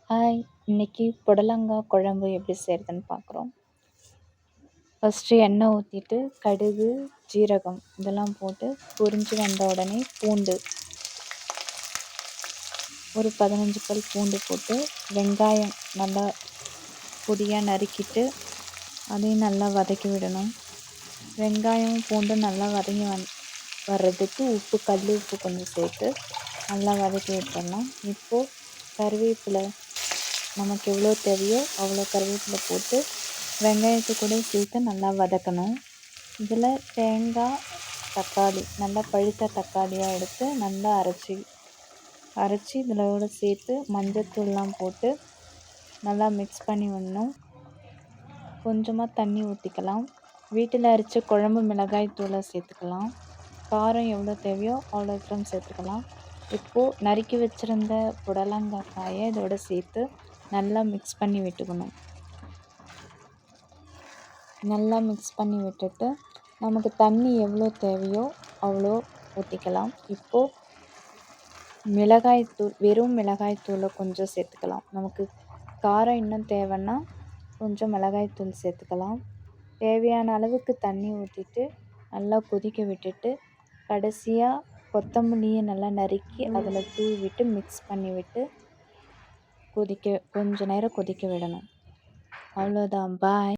Hi! இன்னைக்கு புடலங்காய் குழம்பு எப்படி செய்கிறதுன்னு பார்க்குறோம். ஃபஸ்ட்டு எண்ணெய் ஊற்றிட்டு கடுகு, ஜீரகம் இதெல்லாம் போட்டு பொரிஞ்சு வந்த உடனே பூண்டு ஒரு 15 பல் பூண்டு போட்டு வெங்காயம் நல்லா பொடியாக நறுக்கிட்டு அதையும் நல்லா வதக்கி விடணும். வெங்காயம் பூண்டு நல்லா வதங்கி வர்றதுக்கு உப்பு, கல் உப்பு கொஞ்சம் சேர்த்து நல்லா வதக்கி விட்டுடலாம். இப்போது கருவேப்பிலை நமக்கு எவ்வளோ தேவையோ அவ்வளோ கருவேப்பிலை போட்டு வெங்காயத்தை கூட சேர்த்து நல்லா வதக்கணும். இதில் தேங்காய், தக்காளி நல்லா பழுத்த தக்காளியாக எடுத்து நல்லா அரைச்சி இதில் சேர்த்து மஞ்சத்தூள்லாம் போட்டு நல்லா மிக்ஸ் பண்ணி விடணும். கொஞ்சமாக தண்ணி ஊற்றிக்கலாம். வீட்டில் அரைச்ச குழம்பு மிளகாய் தூளை சேர்த்துக்கலாம். காரம் எவ்வளோ தேவையோ அவ்வளோ கிராம் சேர்த்துக்கலாம். இப்போது நறுக்கி வச்சுருந்த புடலங்காய் காயை இதோட சேர்த்து நல்லா மிக்ஸ் பண்ணி விட்டுக்கணும். நல்லா மிக்ஸ் பண்ணி விட்டுட்டு நமக்கு தண்ணி எவ்வளோ தேவையோ அவ்வளோ ஊற்றிக்கலாம். இப்போது மிளகாய்த்தூள், வெறும் மிளகாய்த்தூளை கொஞ்சம் சேர்த்துக்கலாம். நமக்கு காரம் இன்னும் தேவைன்னா கொஞ்சம் மிளகாய்த்தூள் சேர்த்துக்கலாம். தேவையான அளவுக்கு தண்ணி ஊற்றிட்டு நல்லா கொதிக்க விட்டுட்டு கடைசியாக கொத்தமல்லியை நல்லா நறுக்கி அதில் தூவி விட்டு மிக்ஸ் பண்ணி விட்டு கொஞ்ச நேரம் கொதிக்க விடணும். அவ்வளோதான். பாய்.